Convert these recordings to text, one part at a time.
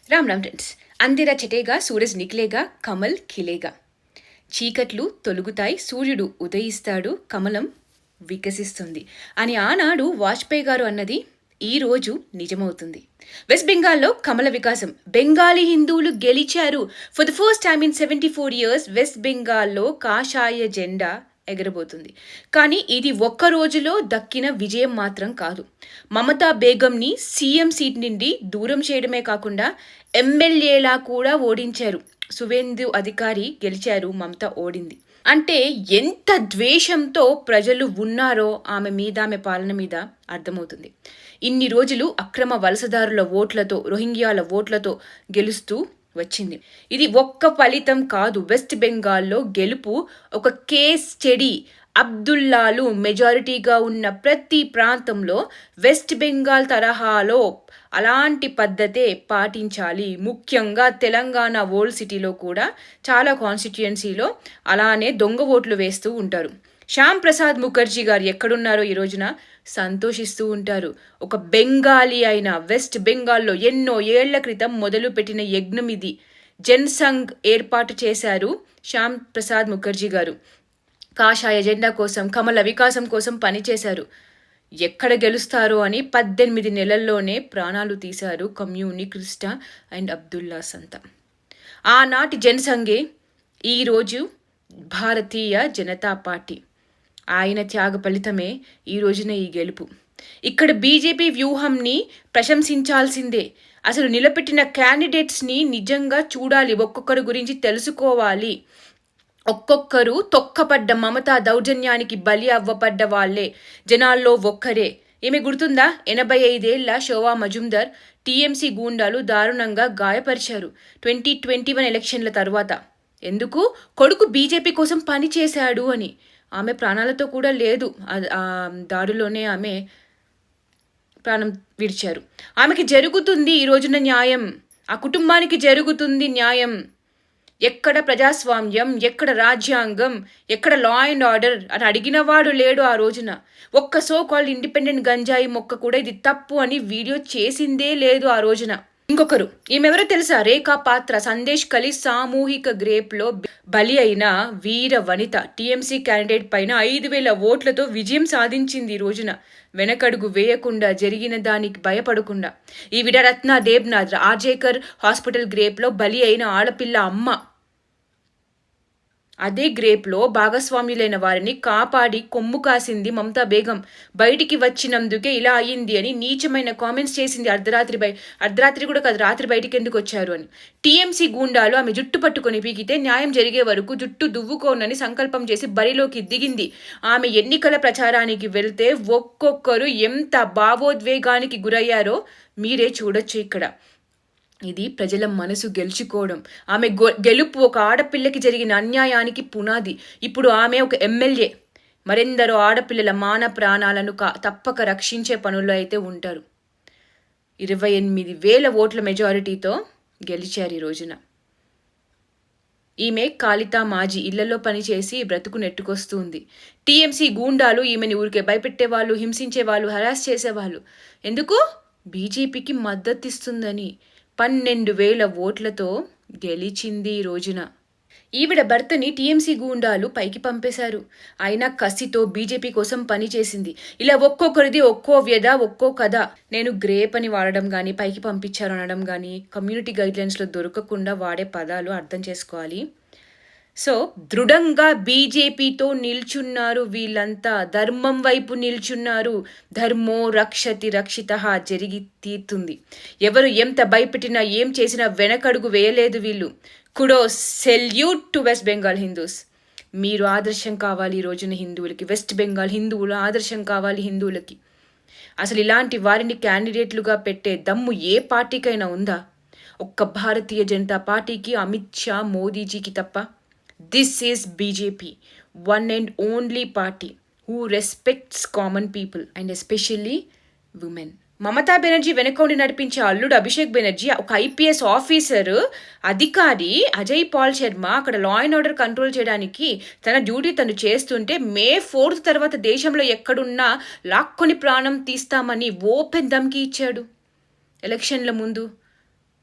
Ram Ram friends अंधेरा చెటేగా సూరజ్ నిక్లేగా కమల్ ఖిలేగా చీకట్లు తొలుగుతాయి సూర్యుడు ఉదయిస్తాడు కమలం వికసిస్తుంది అని ఆనాడు వాజ్పేయి గారు అన్నది ఈ రోజు నిజమవుతుంది. వెస్ట్ బెంగాల్లో కమల వికాసం, బెంగాలీ హిందువులు గెలిచారు. For the first time in 74 years west బెంగాల్లో కాషాయ జెండా ఎగరబోతుంది. కానీ ఇది ఒక్క రోజులో దక్కిన విజయం మాత్రం కాదు. మమతా బేగంని సీఎం సీట్ నుండి దూరం చేయడమే కాకుండా ఎమ్మెల్యేలా కూడా ఓడించారు. సువేందు అధికారి గెలిచారు, మమత ఓడింది. అంటే ఎంత ద్వేషంతో ప్రజలు ఉన్నారో ఆమె మీద, ఆమె పాలన మీద అర్థమవుతుంది. ఇన్ని రోజులు అక్రమ వలసదారుల ఓట్లతో, రోహింగ్యాల ఓట్లతో గెలుస్తూ వచ్చింది. ఇది ఒక్క ఫలితం కాదు. వెస్ట్ బెంగాల్లో గెలుపు ఒక కేస్ స్టడీ. అబ్దుల్లాలు మెజారిటీగా ఉన్న ప్రతి ప్రాంతంలో వెస్ట్ బెంగాల్ తరహాలో అలాంటి పద్ధతే పాటించాలి. ముఖ్యంగా తెలంగాణ ఓల్డ్ సిటీలో కూడా చాలా కాన్స్టిట్యుయెన్సీలో అలానే దొంగ ఓట్లు వేస్తూ ఉంటారు. శ్యామ్ ప్రసాద్ ముఖర్జీ గారు ఎక్కడున్నారో ఈ రోజున సంతోషిస్తూ ఉంటారు. ఒక బెంగాలీ అయిన వెస్ట్ బెంగాల్లో ఎన్నో ఏళ్ల క్రితం మొదలుపెట్టిన యజ్ఞం ఇది. జన్సంఘ్ ఏర్పాటు చేశారు శ్యామ్ ప్రసాద్ ముఖర్జీ గారు. కాషాయ జెండా కోసం, కమల వికాసం కోసం పనిచేశారు. ఎక్కడ గెలుస్తారో అని 18 నెలల్లోనే ప్రాణాలు తీశారు కమ్యూని, క్రిస్టా అండ్ అబ్దుల్లా సంత. ఆనాటి జనసంఘే ఈరోజు భారతీయ జనతా పార్టీ. ఆయన త్యాగ ఫలితమే ఈ రోజున ఈ గెలుపు. ఇక్కడ బీజేపీ వ్యూహంని ప్రశంసించాల్సిందే. అసలు నిలబెట్టిన క్యాండిడేట్స్ని నిజంగా చూడాలి, ఒక్కొక్కరి గురించి తెలుసుకోవాలి. ఒక్కొక్కరు తొక్కపడ్డ మమతా దౌర్జన్యానికి బలి అవ్వబడ్డ వాళ్లే. జనాల్లో ఒక్కరే. ఏమి గుర్తుందా? 85 ఏళ్ల శోభా మజుందార్ టీఎంసీ గూండాలు దారుణంగా గాయపరిచారు 2021 ఎలక్షన్ల తర్వాత. ఎందుకు? కొడుకు బీజేపీ కోసం పనిచేశాడు అని. ఆమె ప్రాణాలతో కూడా లేదు, ఆ దాడిలోనే ఆమె ప్రాణం విడిచారు. ఆమెకి జరుగుతుంది ఈ రోజున న్యాయం. ఆ కుటుంబానికి జరుగుతుంది న్యాయం. ఎక్కడ ప్రజాస్వామ్యం, ఎక్కడ రాజ్యాంగం, ఎక్కడ లా అండ్ ఆర్డర్ అని అడిగినవాడు లేడు ఆ రోజున. ఒక్క సో కాల్డ్ ఇండిపెండెంట్ గంజాయి మొక్క కూడా ఇది తప్పు అని వీడియో చేసిందే లేదు ఆ రోజున. ఇంకొకరు, ఈమెవరో తెలుసా? రేఖా పాత్ర. సందేశ్ కలి సామూహిక గ్రేప్లో బలి అయిన వీర వనిత. టీఎంసీ క్యాండిడేట్ పైన 5,000 ఓట్లతో విజయం సాధించింది ఈ రోజున. వెనకడుగు వేయకుండా, జరిగిన దానికి భయపడకుండా. ఈవిడ రత్న దేబ్నాథ్ ఆర్జేకర్ హాస్పిటల్ గ్రేప్లో బలి అయిన ఆడపిల్ల అమ్మ. అదే గ్రేప్లో భాగస్వామ్యులైన వారిని కాపాడి కొమ్ము కాసింది మమతా బేగం. బయటికి వచ్చినందుకే ఇలా అయ్యింది అని నీచమైన కామెంట్స్ చేసింది. అర్ధరాత్రి కూడా కాదు, రాత్రి బయటికి ఎందుకు వచ్చారు అని. టీఎంసీ గూండాలు ఆమె జుట్టు పట్టుకొని పీకితే న్యాయం జరిగే వరకు జుట్టు దువ్వుకోనని సంకల్పం చేసి బరిలోకి దిగింది. ఆమె ఎన్నికల ప్రచారానికి వెళ్తే ఒక్కొక్కరు ఎంత భావోద్వేగానికి గురయ్యారో మీరే చూడొచ్చు ఇక్కడ. ఇది ప్రజల మనసు గెలుచుకోవడం. ఆమె గెలుపు ఒక ఆడపిల్లకి జరిగిన అన్యాయానికి పునాది. ఇప్పుడు ఆమె ఒక ఎమ్మెల్యే. మరెందరో ఆడపిల్లల మాన ప్రాణాలను తప్పక రక్షించే పనుల్లో అయితే ఉంటారు. 28,000 ఓట్ల మెజారిటీతో గెలిచారు ఈ రోజున. ఈమె కాళితా మాజీ. ఇళ్లలో పనిచేసి బ్రతుకు నెట్టుకొస్తుంది. టీఎంసీ గూండాలు ఈమెని ఊరికే భయపెట్టేవాళ్ళు, హింసించేవాళ్ళు, హరాస్ చేసేవాళ్ళు. ఎందుకు? బీజేపీకి మద్దతిస్తుందని. 12,000 ఓట్లతో గెలిచింది ఈ రోజున. ఈవిడ భర్తని టీఎంసీ గూండాలు పైకి పంపేశారు. అయినా కసితో బీజేపీ కోసం పనిచేసింది. ఇలా ఒక్కొక్కరిది ఒక్కో వ్యధ, ఒక్కో కథ. నేను గ్రేప్ అని వాడడం కానీ, పైకి పంపించారు అనడం కానీ కమ్యూనిటీ గైడ్లైన్స్లో దొరకకుండా వాడే పదాలు అర్థం చేసుకోవాలి. సో దృఢంగా బీజేపీతో నిల్చున్నారు వీళ్ళంతా. ధర్మం వైపు నిల్చున్నారు. ధర్మో రక్షతి రక్షితః జరిగి తీరుతుంది. ఎవరు ఎంత భయపెట్టినా, ఏం చేసినా వెనకడుగు వేయలేదు వీళ్ళు. Kudos salute to West Bengal Hindus. మీరు ఆదర్శం కావాలి ఈ రోజున హిందువులకి. వెస్ట్ బెంగాల్ హిందువులు ఆదర్శం కావాలి హిందువులకి. అసలు ఇలాంటి వారిని క్యాండిడేట్లుగా పెట్టే దమ్ము ఏ పార్టీకైనా ఉందా? ఒక్క భారతీయ జనతా పార్టీకి, అమిత్ షా, మోదీజీకి తప్ప. This is BJP, one and only party who respects common people and especially women. Mamata Banerjee వెనకొండి నడిపించే అల్లుడు అభిషేక్ బెనర్జీ ఒక ఐపీఎస్ ఆఫీసర్, అధికారి. అజయ్ పాల్ శర్మ అక్కడ లా అండ్ ఆర్డర్ కంట్రోల్ చేయడానికి తన డ్యూటీ తను చేస్తుంటే మే 4th తర్వాత దేశంలో ఎక్కడున్నా లాక్కొని ప్రాణం తీస్తామని ఓపెన్ ధమ్కి ఇచ్చాడు ఎలక్షన్ల ముందు.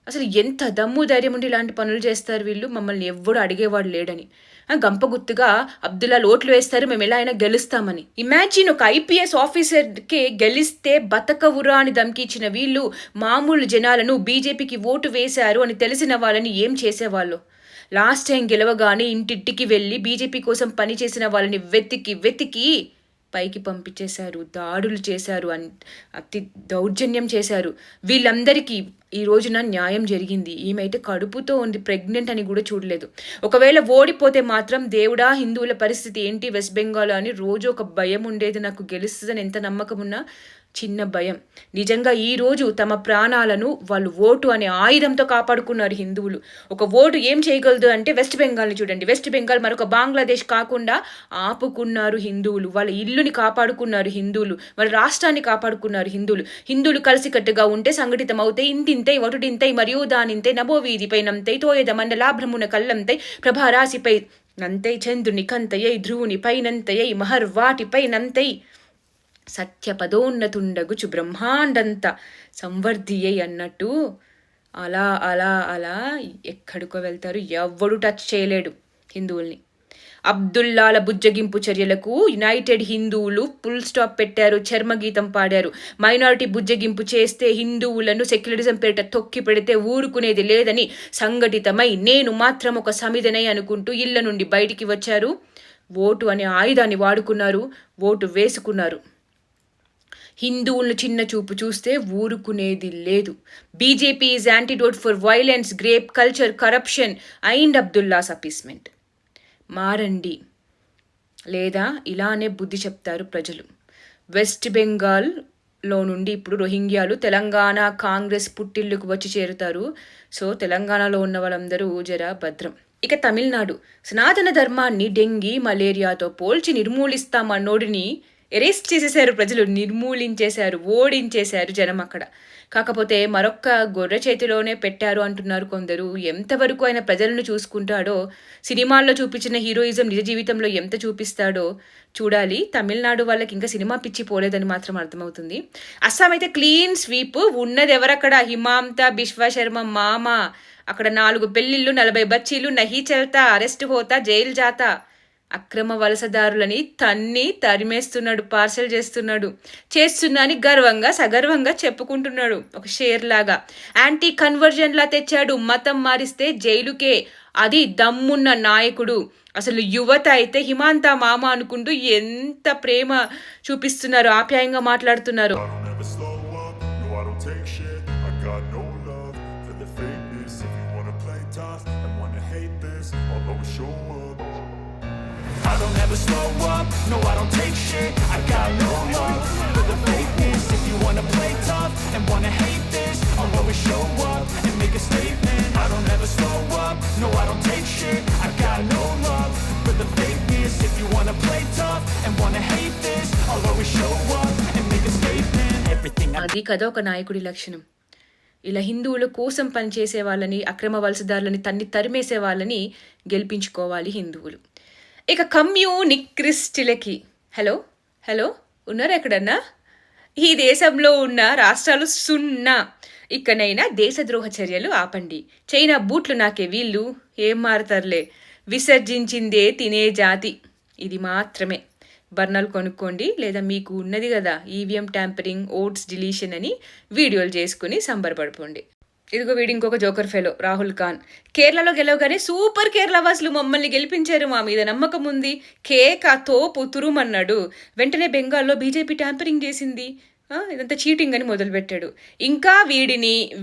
అసలు ఎంత దమ్ము ధైర్యం ఉండి ఇలాంటి పనులు చేస్తారు వీళ్ళు, మమ్మల్ని ఎవ్వడు అడిగేవాడు లేడని. గంపగుత్తుగా అబ్దుల్లా ఓట్లు వేస్తారు, మేము ఎలా అయినా గెలుస్తామని. ఇమాజిన్, ఒక ఐపీఎస్ ఆఫీసర్కే గెలిస్తే బతకవురా అని ధమ్కిచ్చిన వీళ్ళు మామూలు జనాలను బీజేపీకి ఓటు వేశారు అని తెలిసిన వాళ్ళని ఏం చేసేవాళ్ళు. లాస్ట్ టైం గెలవగానే ఇంటింటికి వెళ్ళి బీజేపీ కోసం పనిచేసిన వాళ్ళని వెతికి పైకి పంపించేశారు, దాడులు చేశారు, అతి దౌర్జన్యం చేశారు. వీళ్ళందరికీ ఈ రోజున న్యాయం జరిగింది. ఈమెయితే కడుపుతో ఉంది, ప్రెగ్నెంట్ అని కూడా చూడలేదు. ఒకవేళ ఓడిపోతే మాత్రం దేవుడా హిందువుల పరిస్థితి ఏంటి వెస్ట్ బెంగాల్ అని రోజు ఒక భయం ఉండేది నాకు. గెలుస్తుందని ఎంత నమ్మకం ఉన్నా చిన్న భయం. నిజంగా ఈరోజు తమ ప్రాణాలను వాళ్ళు ఓటు అనే ఆయుధంతో కాపాడుకున్నారు హిందువులు. ఒక ఓటు ఏం చేయగలదు అంటే వెస్ట్ బెంగాల్ని చూడండి. వెస్ట్ బెంగాల్ మరొక బంగ్లాదేశ్ కాకుండా ఆపుకున్నారు హిందువులు. వాళ్ళ ఇల్లుని కాపాడుకున్నారు హిందువులు, వాళ్ళ రాష్ట్రాన్ని కాపాడుకున్నారు హిందువులు. హిందువులు కలిసికట్టుగా ఉంటే సంఘటితం అవుతాయి. ఇంతింతై వటుడింతై మరియు దానింతై నభోవీధిపై నంతై తోయద మండలాభ్రమున కల్లంతై ప్రభారాశిపై నంతై చంద్రుని కంతయై ధ్రువుని పైనంతయై మహర్వాటిపై నంతై సత్యపదోన్నతుండగుచు బ్రహ్మాండంత సంవర్ధియై అన్నట్టు అలా అలా అలా ఎక్కడికో వెళ్తారు, ఎవ్వడు టచ్ చేయలేడు హిందువుల్ని. అబ్దుల్లాల బుజ్జగింపు చర్యలకు యునైటెడ్ హిందువులు ఫుల్ స్టాప్ పెట్టారు, చర్మగీతం పాడారు. మైనారిటీ బుజ్జగింపు చేస్తే హిందువులను సెక్యులరిజం పేరిట తొక్కి పెడితే ఊరుకునేది లేదని సంఘటితమై నేను మాత్రం ఒక సమిధనై అనుకుంటూ ఇళ్ల నుండి బయటికి వచ్చారు. ఓటు అనే ఆయుధాన్ని వాడుకున్నారు, ఓటు వేసుకున్నారు. హిందువులను చిన్న చూపు చూస్తే ఊరుకునేది లేదు. BJP is antidote for violence, rape culture, corruption and Abdullahs appeasement. మారండి లేదా ఇలానే బుద్ధి చెప్తారు ప్రజలు. వెస్ట్ బెంగాల్లో నుండి ఇప్పుడు రోహింగ్యాలు తెలంగాణ కాంగ్రెస్ పుట్టిల్లుకు వచ్చి చేరుతారు. సో తెలంగాణలో ఉన్న వాళ్ళందరూ జరా భద్రం. ఇక తమిళనాడు సనాతన ధర్మాన్ని డెంగీ మలేరియాతో పోల్చి నిర్మూలిస్తామన్నోడిని ఎరేస్ట్ చేసేశారు ప్రజలు, నిర్మూలించేశారు, ఓడించేశారు జనం అక్కడ. కాకపోతే మరొక్క గొర్రె చేతిలోనే పెట్టారు అంటున్నారు కొందరు. ఎంతవరకు ఆయన ప్రజలను చూసుకుంటాడో, సినిమాల్లో చూపించిన హీరోయిజం నిజ జీవితంలో ఎంత చూపిస్తాడో చూడాలి. తమిళనాడు వాళ్ళకి ఇంకా సినిమా పిచ్చి పోలేదని మాత్రం అర్థమవుతుంది. అస్సాం అయితే క్లీన్ స్వీప్. ఉన్నది ఎవరక్కడ? హిమాంత బిశ్వ శర్మ మామ. అక్కడ 4 పెళ్లిళ్ళు, 40 బచ్చీలు, నహీ చల్తా, అరెస్ట్ హోతా, జైలు జాతా. అక్రమ వలసదారులని తరిమేస్తున్నాడు, పార్సల్ చేస్తున్నా అని గర్వంగా సగర్వంగా చెప్పుకుంటున్నాడు. ఒక షేర్ లాగా యాంటీ కన్వర్జన్ లా తెచ్చాడు. మతం మారిస్తే జైలుకే, అది దమ్మున్న నాయకుడు. అసలు యువత అయితే హిమాంత మామ అనుకుంటూ ఎంత ప్రేమ చూపిస్తున్నారు, ఆప్యాయంగా మాట్లాడుతున్నారు. I don't ever slow up, no I don't take shit. I got no love for the fakeness. If you wanna play tough and wanna hate this, I'll always show up and make a statement. I don't ever slow up, no I don't take shit. I got no love for the fakeness. If you wanna play tough and wanna hate this, I'll always show up and make a statement. Everything అది కదా ఒక నాయకుడి లక్షణం. ఇలా హిందువుల కోసం పనిచేసే వాళ్ళని, అక్రమ వలసదారులని తరిమేసే వాళ్ళని గెలిపించుకోవాలి హిందువులు. ఇక కమ్యూనిక్రిస్టులకి హలో ఉన్నారా ఎక్కడన్నా? ఈ దేశంలో ఉన్న రాష్ట్రాలు 0. ఇకనైనా దేశద్రోహ చర్యలు ఆపండి. చైనా బూట్లు నాకే వీళ్ళు ఏం మారతారులే. విసర్జించిందే తినే జాతి ఇది మాత్రమే. బర్నర్లు కొనుక్కోండి, లేదా మీకు ఉన్నది కదా ఈవీఎం ట్యాంపరింగ్, ఓట్స్ డిలీషన్ అని వీడియోలు చేసుకుని సంబరపడిపోండి. ఇదిగో వీడి ఇంకొక జోకర్ ఫెలో రాహుల్ ఖాన్. కేరళలో గెలవగానే సూపర్ కేరళ వాసులు మమ్మల్ని గెలిపించారు, మా మీద నమ్మకం ఉంది, కేక తోపు తురుమన్నాడు. వెంటనే బెంగాల్లో బీజేపీ ట్యాంపరింగ్ చేసింది, ఇదంతా చీటింగ్ అని మొదలుపెట్టాడు. ఇంకా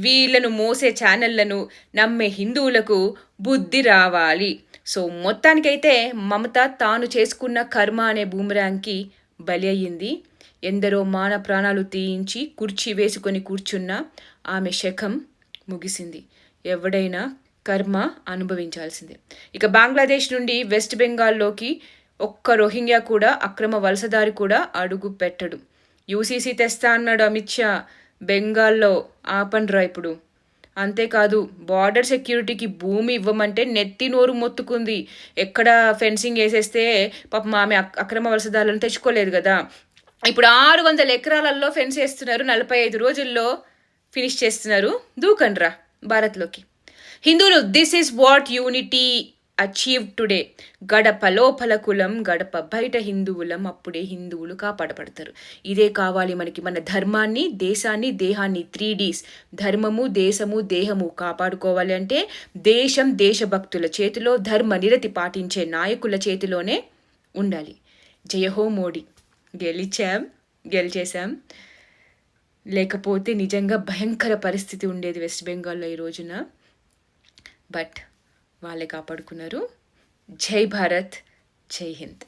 వీళ్ళను మోసే ఛానళ్లను నమ్మే హిందువులకు బుద్ధి రావాలి. సో మొత్తానికైతే మమత తాను చేసుకున్న కర్మ అనే బూమరాంగ్కి బలి అయ్యింది. ఎందరో మాన ప్రాణాలు తీయించి కుర్చీ వేసుకొని కూర్చున్న ఆమె శకం ముగిసింది. ఎవడైనా కర్మ అనుభవించాల్సిందే. ఇక బంగ్లాదేశ్ నుండి వెస్ట్ బెంగాల్లోకి ఒక్క రోహింగ్యా కూడా, అక్రమ వలసదారి కూడా అడుగు పెట్టడు. యూసీసీ తెస్తా అన్నాడు అమిత్ షా. బెంగాల్లో ఆపండ్రా ఇప్పుడు. అంతేకాదు బార్డర్ సెక్యూరిటీకి భూమి ఇవ్వమంటే నెత్తి నోరు మొత్తుకుంది. ఎక్కడ ఫెన్సింగ్ వేసేస్తే పాపం ఆమె అక్రమ వలసదారులను తెచ్చుకోలేదు కదా. ఇప్పుడు 600 ఎకరాలలో ఫెన్స్ వేస్తున్నారు, 45 రోజుల్లో ఫినిష్ చేస్తున్నారు. దూకండ్రా. భారత్లోకి. హిందువులు this is what unity achieve today. గడప లోపల కులం, గడప బయట హిందువులం, అప్పుడే హిందువులు కాపాడబడతారు. ఇదే కావాలి మనకి, మన ధర్మాన్ని, దేశాన్ని, దేహాన్ని, 3Ds ధర్మము, దేశము, దేహము కాపాడుకోవాలి అంటే దేశం దేశభక్తుల చేతిలో, ధర్మ నిరతి పాటించే నాయకుల చేతిలోనే ఉండాలి. జయహో మోడీ. గెలిచేశాం. లేకపోతే నిజంగా భయంకర పరిస్థితి ఉండేది వెస్ట్ బెంగాల్లో ఈ రోజున. బట్ వాళ్ళే కాపాడుకున్నారు. జై భారత్, జై హింద్.